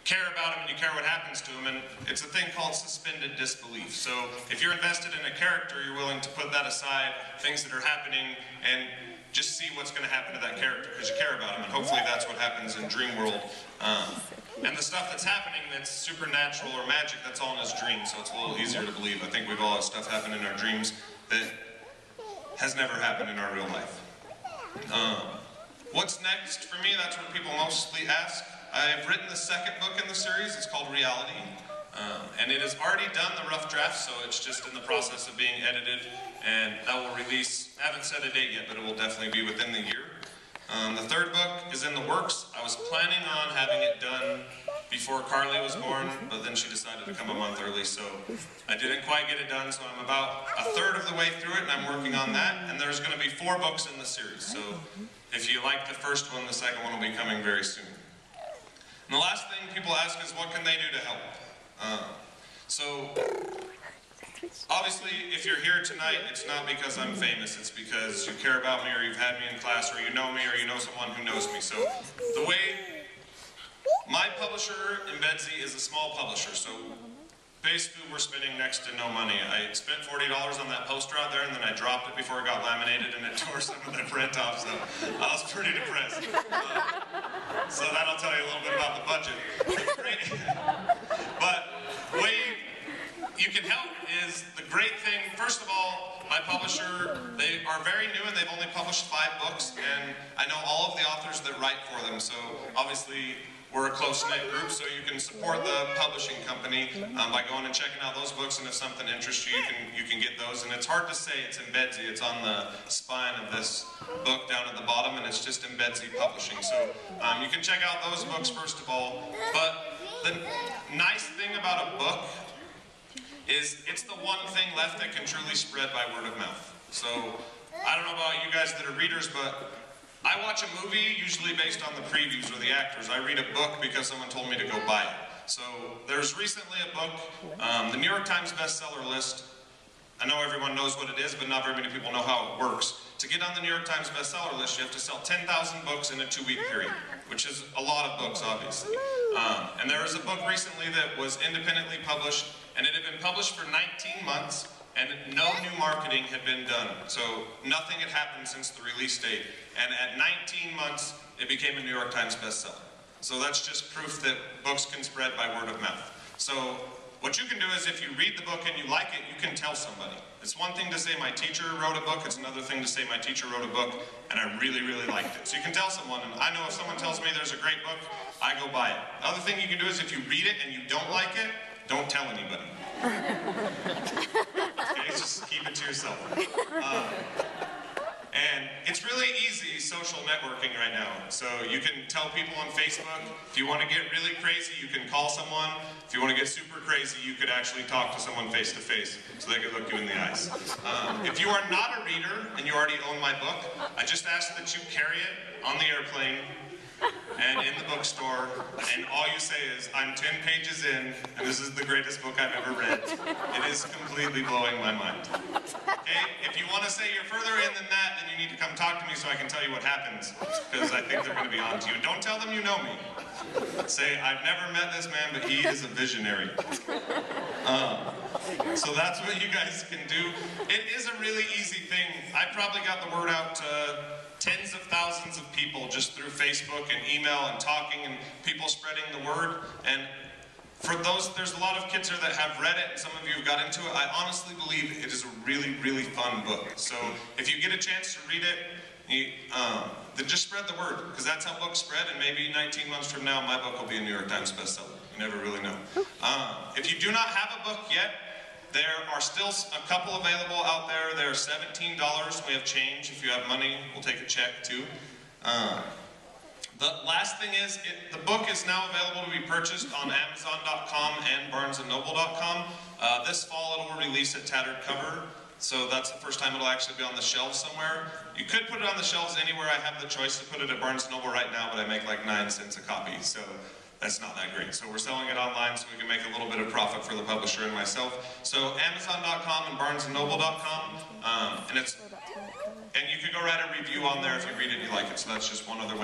care about him and you care what happens to him, and it's a thing called suspended disbelief. So if you're invested in a character, you're willing to put that aside, things that are happening, and just see what's going to happen to that character because you care about him, and hopefully that's what happens in Dreamworld. And the stuff that's happening that's supernatural or magic, that's all in his dreams, so it's a little easier to believe. I think we've all had stuff happen in our dreams that has never happened in our real life. What's next for me? That's what people mostly ask. I've written the second book in the series. It's called Reality. And it has already done the rough draft, so it's just in the process of being edited. And that will release, I haven't set a date yet, but it will definitely be within the year. The third book is in the works. I was planning on having it done before Carly was born, but then she decided to come a month early, so I didn't quite get it done, so I'm about a third of the way through it, and I'm working on that. And there's going to be 4 books in the series, so if you like the first one, the second one will be coming very soon. And the last thing people ask is, what can they do to help? So, obviously, if you're here tonight, it's not because I'm famous, it's because you care about me, or you've had me in class, or you know me, or you know someone who knows me. So, the way my publisher, Embedzy, is a small publisher, so basically we're spending next to no money. I spent $40 on that poster out there, and then I dropped it before it got laminated, and it tore some of the print off, so I was pretty depressed. So that'll tell you a little bit about the budget. But the way you can help is the great thing. First of all, my publisher, they are very new and they've only published 5 books, and I know all of the authors that write for them, so obviously we're a close-knit group, so you can support the publishing company by going and checking out those books, and if something interests you, you can get those. And it's hard to say, it's Embedzy, it's on the spine of this book down at the bottom, and it's just Embedzy Publishing. So you can check out those books first of all. But the nice thing about a book is it's the one thing left that can truly spread by word of mouth. So I don't know about you guys that are readers, but I watch a movie usually based on the previews or the actors. I read a book because someone told me to go buy it. So there's recently a book, the New York Times bestseller list. I know everyone knows what it is, but not very many people know how it works. To get on the New York Times bestseller list, you have to sell 10,000 books in a 2-week period, which is a lot of books, obviously. And there was a book recently that was independently published, and it had been published for 19 months, and no new marketing had been done. So nothing had happened since the release date. And at 19 months, it became a New York Times bestseller. So that's just proof that books can spread by word of mouth. So what you can do is, if you read the book and you like it, you can tell somebody. It's one thing to say my teacher wrote a book, it's another thing to say my teacher wrote a book and I really, really liked it. So you can tell someone, and I know if someone tells me there's a great book, I go buy it. The other thing you can do is, if you read it and you don't like it, don't tell anybody. Okay, just keep it to yourself. And it's really easy social networking right now. So you can tell people on Facebook. If you want to get really crazy, you can call someone. If you want to get super crazy, you could actually talk to someone face to face so they could look you in the eyes. If you are not a reader and you already own my book, I just ask that you carry it on the airplane and in the bookstore, and all you say is, I'm 10 pages in, and this is the greatest book I've ever read. It is completely blowing my mind. Okay? If you want to say you're further in than that, then you need to come talk to me so I can tell you what happens, because I think they're going to be on to you. Don't tell them you know me. Say, I've never met this man, but he is a visionary. So that's what you guys can do. It is a really easy thing. I probably got the word out to tens of thousands of people just through Facebook and email and talking and people spreading the word. And for those, there's a lot of kids here that have read it, and some of you have got into it. I honestly believe it is a really, really fun book. So if you get a chance to read it, then just spread the word, because that's how books spread, and maybe 19 months from now, my book will be a New York Times bestseller. You never really know. If you do not have a book yet, there are still a couple available out there. They're $17. We have change. If you have money, we'll take a check too. The last thing is, the book is now available to be purchased on Amazon.com and BarnesandNoble.com. This fall it will release at Tattered Cover, so that's the first time it'll actually be on the shelves somewhere. You could put it on the shelves anywhere. I have the choice to put it at Barnes & Noble right now, but I make like 9 cents a copy, so that's not that great. So we're selling it online so we can make a little bit of profit for the publisher and myself. So Amazon.com and BarnesandNoble.com, and you could go write a review on there if you read it and you like it. So that's just one other way.